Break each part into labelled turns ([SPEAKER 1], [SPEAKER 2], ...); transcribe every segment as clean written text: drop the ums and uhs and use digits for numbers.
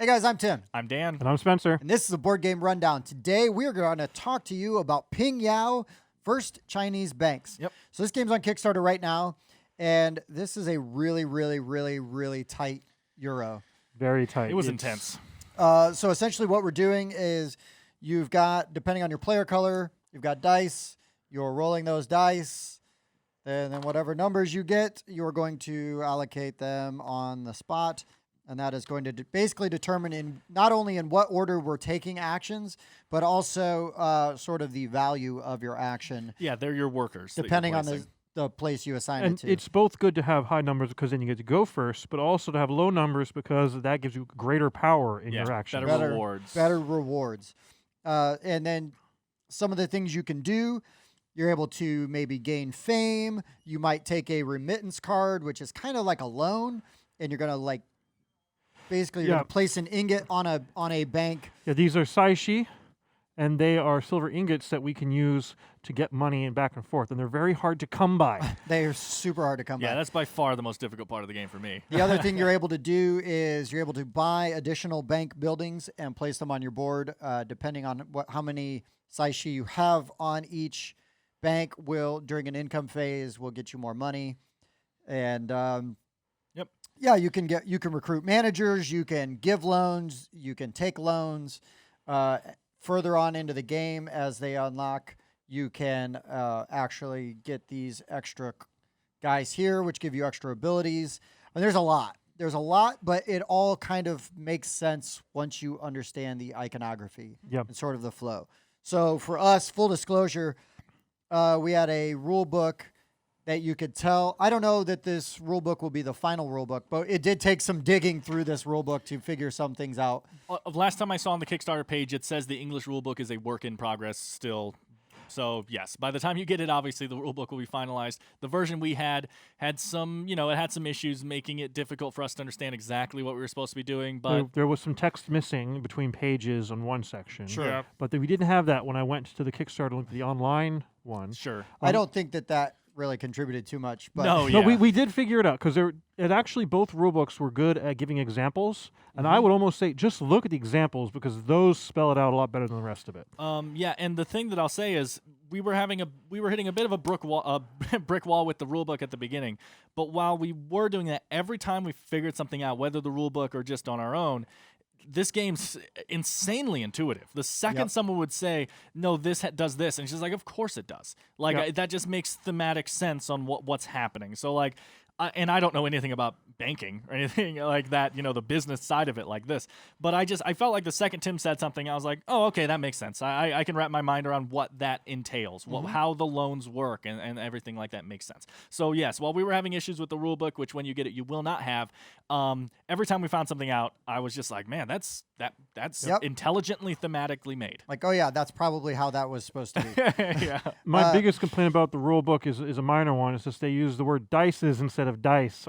[SPEAKER 1] Hey guys, I'm Tim.
[SPEAKER 2] I'm Dan.
[SPEAKER 3] And I'm Spencer.
[SPEAKER 1] And this is a board game rundown. Today we are going to talk to you about Pingyao, First Chinese Banks.
[SPEAKER 2] Yep.
[SPEAKER 1] So this game's on Kickstarter right now, and this is a really tight Euro.
[SPEAKER 3] Very tight.
[SPEAKER 2] It was intense.
[SPEAKER 1] So essentially what we're doing is you've got, depending on your player color, you've got dice. You're rolling those dice. And then whatever numbers you get, you're going to allocate them on the spot. And that is going to basically determine not only in what order we're taking actions, but also sort of the value of your action.
[SPEAKER 2] Yeah, they're your workers.
[SPEAKER 1] Depending on the place you assign it to.
[SPEAKER 3] And it's both good to have high numbers because then you get to go first, but also to have low numbers because that gives you greater power in your action.
[SPEAKER 2] Better rewards.
[SPEAKER 1] Better rewards. And then some of the things you can do, you're able to maybe gain fame. You might take a remittance card, which is kind of like a loan, and you're going to basically you're going to place an ingot on a bank.
[SPEAKER 3] Yeah, these are saishi, and they are silver ingots that we can use to get money and back and forth, and they're very hard to come by.
[SPEAKER 1] They are super hard to come by.
[SPEAKER 2] Yeah, that's by far the most difficult part of the game for me.
[SPEAKER 1] The other thing you're able to do is you're able to buy additional bank buildings and place them on your board, depending on how many saishi you have on each bank. During an income phase, will get you more money, and yeah, you can recruit managers, you can give loans, you can take loans. Further on into the game, as they unlock, you can actually get these extra guys here, which give you extra abilities. And there's a lot. But it all kind of makes sense once you understand the iconography and sort of the flow. So for us, full disclosure, we had a rule book that you could tell. I don't know that this rule book will be the final rule book, but it did take some digging through this rule book to figure some things out.
[SPEAKER 2] Last time I saw on the Kickstarter page, it says the English rule book is a work in progress still. So yes, by the time you get it, obviously the rule book will be finalized. The version we had some, it had some issues making it difficult for us to understand exactly what we were supposed to be doing. But
[SPEAKER 3] there was some text missing between pages on one section.
[SPEAKER 1] Sure. Yeah.
[SPEAKER 3] But we didn't have that when I went to the Kickstarter link for the online one.
[SPEAKER 2] Sure.
[SPEAKER 1] I don't think that really contributed too much. But
[SPEAKER 3] No, we did figure it out because it actually both rulebooks were good at giving examples, and I would almost say just look at the examples because those spell it out a lot better than the rest of it.
[SPEAKER 2] Yeah, and the thing that I'll say is we were hitting a bit of a brick wall with the rulebook at the beginning, but while we were doing that, every time we figured something out, whether the rulebook or just on our own, this game's insanely intuitive. The second someone would say, no, this does this, and she's like, of course it does. That just makes thematic sense on what's happening. So and I don't know anything about banking or anything like that, the business side of it like this. But I felt like the second Tim said something, I was like, oh, okay, that makes sense. I can wrap my mind around what that entails, how the loans work and everything like that makes sense. So yes, while we were having issues with the rule book, which when you get it, you will not have, every time we found something out, I was just like, man, that's intelligently thematically made.
[SPEAKER 1] Like, oh yeah, that's probably how that was supposed to be.
[SPEAKER 2] Yeah.
[SPEAKER 3] My biggest complaint about the rule book is a minor one. It's just they use the word dices instead of dice.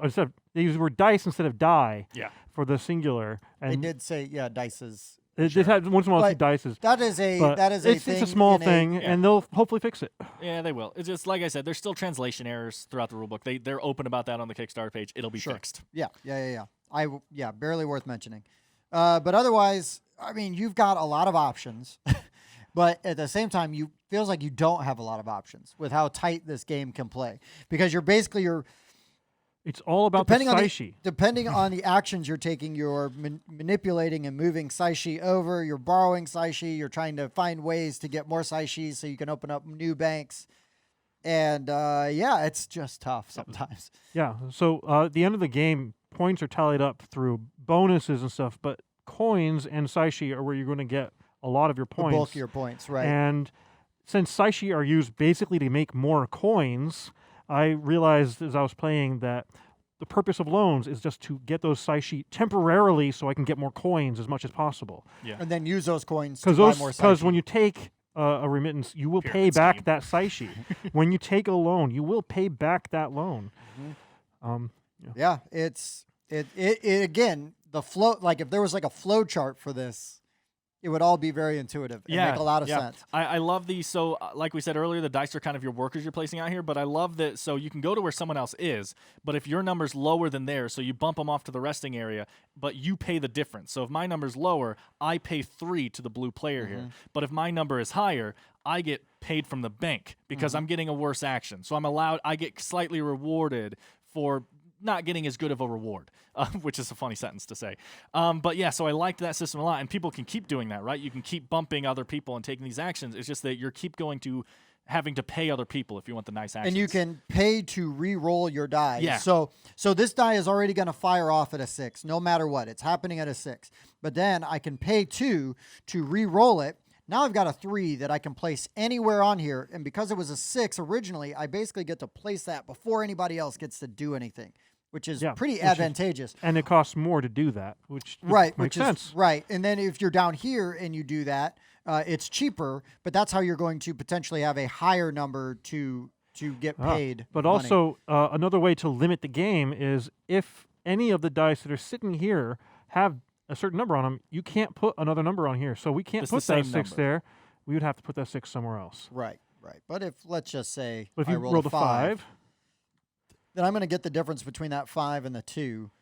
[SPEAKER 3] They use the word dice instead of die for the singular. And
[SPEAKER 1] they did say, dices.
[SPEAKER 3] They had once in a while two dices.
[SPEAKER 1] That is a
[SPEAKER 3] it's a small thing, and they'll hopefully fix it.
[SPEAKER 2] Yeah, they will. It's just like I said, there's still translation errors throughout the rulebook. They're open about that on the Kickstarter page. It'll be fixed.
[SPEAKER 1] Yeah. Barely worth mentioning. But otherwise, I mean, you've got a lot of options, but at the same time, feels like you don't have a lot of options with how tight this game can play because
[SPEAKER 3] It's all about the saishi.
[SPEAKER 1] Depending on the actions you're taking, you're manipulating and moving saishi over. You're borrowing saishi. You're trying to find ways to get more saishi so you can open up new banks. And it's just tough sometimes.
[SPEAKER 3] Yeah. So at the end of the game, points are tallied up through bonuses and stuff, but coins and saishi are where you're going to get a lot of your points.
[SPEAKER 1] The bulk of your points, right.
[SPEAKER 3] And since saishi are used basically to make more coins, I realized as I was playing that the purpose of loans is just to get those saishi temporarily so I can get more coins as much as possible.
[SPEAKER 1] Yeah. And then use those coins to buy more saishi.
[SPEAKER 3] Because when you take a remittance, you will pay back that saishi. When you take a loan, you will pay back that loan.
[SPEAKER 1] It's again, the flow, like if there was like a flow chart for this, it would all be very intuitive and make a lot of sense.
[SPEAKER 2] I love these. So, like we said earlier, the dice are kind of your workers you're placing out here. But I love that. So you can go to where someone else is, but if your number's lower than theirs, so you bump them off to the resting area, but you pay the difference. So if my number's lower, I pay 3 to the blue player here. But if my number is higher, I get paid from the bank because I'm getting a worse action. So I get slightly rewarded for not getting as good of a reward, which is a funny sentence to say. But yeah, so I liked that system a lot, and people can keep doing that, right? You can keep bumping other people and taking these actions. It's just that you're having to pay other people if you want the nice actions.
[SPEAKER 1] And you can pay to re-roll your die.
[SPEAKER 2] Yeah.
[SPEAKER 1] So this die is already going to fire off at a 6, no matter what. It's happening at a 6. But then I can pay 2 to re-roll it. Now I've got a 3 that I can place anywhere on here. And because it was a 6 originally, I basically get to place that before anybody else gets to do anything, which is pretty advantageous.
[SPEAKER 3] And it costs more to do that, which makes sense.
[SPEAKER 1] Right. And then if you're down here and you do that, it's cheaper, but that's how you're going to potentially have a higher number to get paid.
[SPEAKER 3] But
[SPEAKER 1] money.
[SPEAKER 3] also, another way to limit the game is if any of the dice that are sitting here have a certain number on them, you can't put another number on here. So we can't put that 6 there. We would have to put that 6 somewhere else.
[SPEAKER 1] Right. But if, let's just say,
[SPEAKER 3] But if
[SPEAKER 1] I
[SPEAKER 3] you
[SPEAKER 1] roll
[SPEAKER 3] rolled
[SPEAKER 1] a
[SPEAKER 3] a
[SPEAKER 1] 5,
[SPEAKER 3] 5,
[SPEAKER 1] then I'm going to get the difference between that 5 and the 2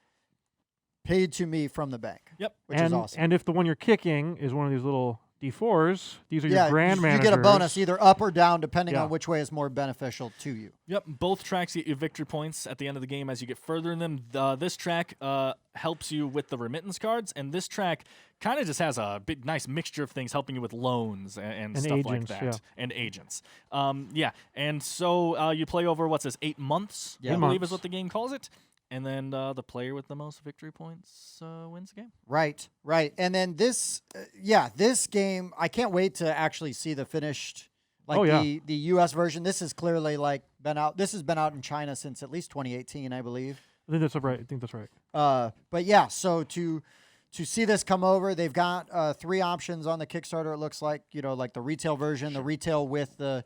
[SPEAKER 1] paid to me from the bank.
[SPEAKER 2] Yep.
[SPEAKER 1] Which is awesome.
[SPEAKER 3] And if the one you're kicking is one of these little D4s, these are your grand managers.
[SPEAKER 1] You get a bonus either up or down depending on which way is more beneficial to you.
[SPEAKER 2] Yep, both tracks get you victory points at the end of the game as you get further in them. This track helps you with the remittance cards, and this track kind of just has a big, nice mixture of things helping you with loans and stuff
[SPEAKER 3] agents,
[SPEAKER 2] like that. And agents. And so you play over, 8 months, I believe is what the game calls it. And then the player with the most victory points wins the game. Right.
[SPEAKER 1] And then this game, I can't wait to actually see the finished, the U.S. version. This is clearly been out. This has been out in China since at least 2018, I believe.
[SPEAKER 3] I think that's right.
[SPEAKER 1] But yeah, so to see this come over, they've got 3 options on the Kickstarter. It looks like the retail version, the retail with the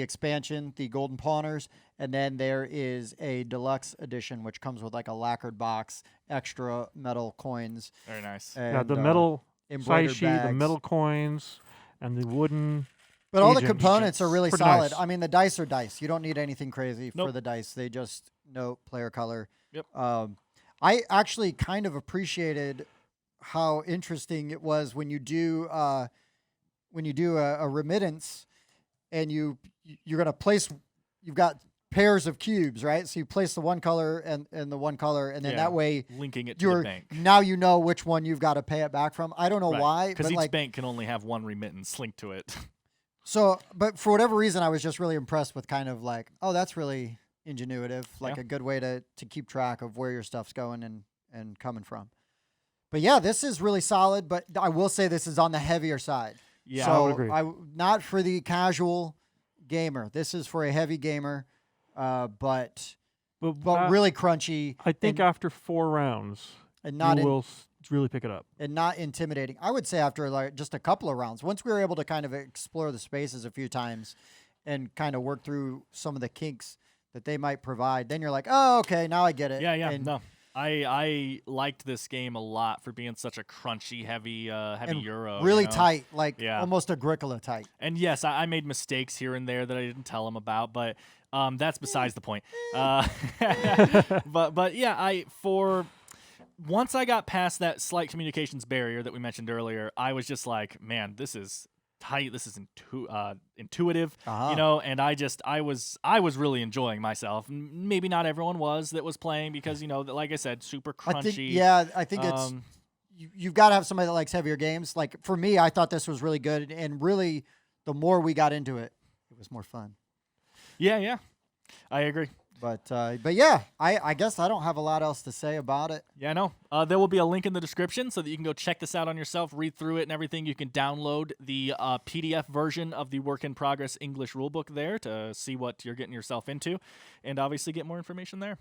[SPEAKER 1] expansion, the Golden Pawners, and then there is a deluxe edition which comes with a lacquered box, extra metal coins.
[SPEAKER 2] Very nice.
[SPEAKER 3] And, the metal
[SPEAKER 1] embroidered
[SPEAKER 3] the metal coins, and the wooden.
[SPEAKER 1] But all the components are really solid.
[SPEAKER 3] Nice.
[SPEAKER 1] I mean, the dice are dice. You don't need anything crazy for the dice. They just note player color.
[SPEAKER 2] Yep.
[SPEAKER 1] I actually kind of appreciated how interesting it was when you do a remittance. And you're going to place, you've got pairs of cubes, right? So you place the one color and the one color, and then that way
[SPEAKER 2] linking it to the bank.
[SPEAKER 1] Now you know which one you've got to pay it back from. I don't know why.
[SPEAKER 2] Because each bank can only have one remittance linked to it.
[SPEAKER 1] So, but for whatever reason, I was just really impressed with kind of that's really ingenuitive, a good way to keep track of where your stuff's going and coming from. But yeah, this is really solid, but I will say this is on the heavier side.
[SPEAKER 2] Yeah,
[SPEAKER 1] so
[SPEAKER 3] I would agree.
[SPEAKER 1] Not for the casual gamer. This is for a heavy gamer, but really crunchy.
[SPEAKER 3] I think after 4 rounds,
[SPEAKER 1] and not
[SPEAKER 3] you will really pick it up.
[SPEAKER 1] And not intimidating. I would say after just a couple of rounds, once we were able to kind of explore the spaces a few times and kind of work through some of the kinks that they might provide, then you're like, oh, okay, now I get it.
[SPEAKER 2] Yeah,
[SPEAKER 1] and,
[SPEAKER 2] no. I liked this game a lot for being such a crunchy, heavy Euro.
[SPEAKER 1] Really tight, almost Agricola tight.
[SPEAKER 2] And yes, I made mistakes here and there that I didn't tell him about, but that's besides the point. But yeah, once I got past that slight communications barrier that we mentioned earlier, I was just like, man, this is tight. This is intuitive, and I was really enjoying myself. Maybe not everyone that was playing because, like I said, super crunchy.
[SPEAKER 1] I think it's, you've got to have somebody that likes heavier games. Like for me, I thought this was really good. And really the more we got into it, it was more fun.
[SPEAKER 2] Yeah. I agree.
[SPEAKER 1] But yeah, I guess I don't have a lot else to say about it.
[SPEAKER 2] Yeah, I know. There will be a link in the description so that you can go check this out on yourself, read through it and everything. You can download the PDF version of the Work in Progress English rulebook there to see what you're getting yourself into, and obviously get more information there.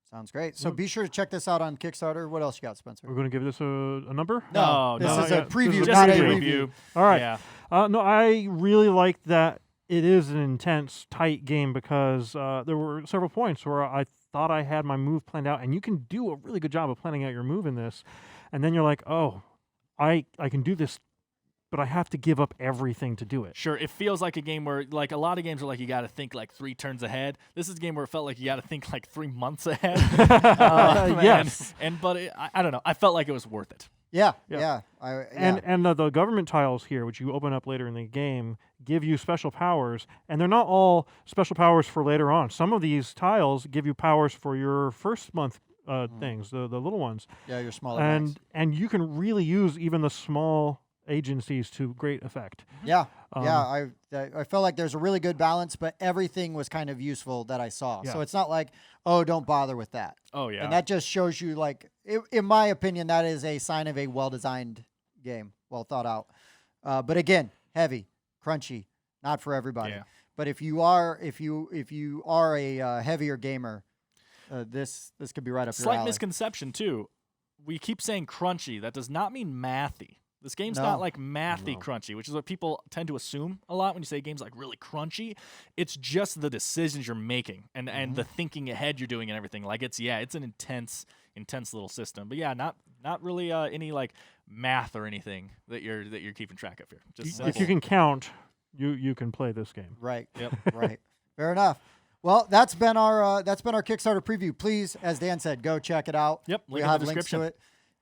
[SPEAKER 1] Sounds great. So be sure to check this out on Kickstarter. What else you got, Spencer?
[SPEAKER 3] We're going to give this a number?
[SPEAKER 1] No, this is a preview,
[SPEAKER 2] just
[SPEAKER 1] not
[SPEAKER 2] a
[SPEAKER 1] a
[SPEAKER 2] preview.
[SPEAKER 1] review.
[SPEAKER 3] All right.
[SPEAKER 2] Yeah.
[SPEAKER 3] No, I really liked that. It is an intense, tight game because there were several points where I thought I had my move planned out, and you can do a really good job of planning out your move in this. And then you're like, oh, I can do this but I have to give up everything to do it.
[SPEAKER 2] Sure, it feels like a game where, like, a lot of games are like you got to think like 3 turns ahead. This is a game where it felt like you got to think like 3 months ahead.
[SPEAKER 3] Yes.
[SPEAKER 2] But I don't know. I felt like it was worth it.
[SPEAKER 1] Yeah.
[SPEAKER 3] And the government tiles here, which you open up later in the game, give you special powers, and they're not all special powers for later on. Some of these tiles give you powers for your first month things, the little ones.
[SPEAKER 1] Yeah, your smaller banks.
[SPEAKER 3] And you can really use even the small agencies to great effect.
[SPEAKER 1] Yeah, I felt like there's a really good balance, but everything was kind of useful that I saw.
[SPEAKER 3] Yeah.
[SPEAKER 1] So it's not like, oh, don't bother with that.
[SPEAKER 2] Oh yeah.
[SPEAKER 1] And that just shows you, like, in my opinion, that is a sign of a well-designed game, well thought out. But again, heavy, crunchy, not for everybody.
[SPEAKER 2] Yeah.
[SPEAKER 1] But if you are a heavier gamer, this could be right up your
[SPEAKER 2] Slight
[SPEAKER 1] alley.
[SPEAKER 2] misconception too. We keep saying crunchy. That does not mean mathy. This game's
[SPEAKER 1] No.
[SPEAKER 2] not like mathy crunchy, which is what people tend to assume a lot when you say games like really crunchy. It's just the decisions you're making and the thinking ahead you're doing and everything. Like it's an intense little system. But yeah, not really any like math or anything that you're keeping track of here. Just
[SPEAKER 3] If you can count, you can play this game.
[SPEAKER 1] Right.
[SPEAKER 2] Yep.
[SPEAKER 1] Right. Fair enough. Well, that's been our Kickstarter preview. Please, as Dan said, go check it out.
[SPEAKER 2] Yep,
[SPEAKER 1] We
[SPEAKER 2] link in the
[SPEAKER 1] have links
[SPEAKER 2] description.
[SPEAKER 1] to it.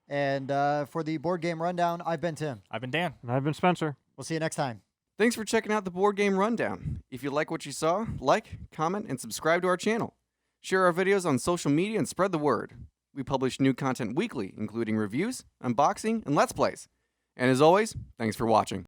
[SPEAKER 1] And for the board game rundown, I've been Tim.
[SPEAKER 2] I've been Dan.
[SPEAKER 3] And I've been Spencer.
[SPEAKER 1] We'll see you next time.
[SPEAKER 4] Thanks for checking out the Board Game Rundown. If you like what you saw, like, comment, and subscribe to our channel. Share our videos on social media and spread the word. We publish new content weekly, including reviews, unboxing, and Let's Plays. And as always, thanks for watching.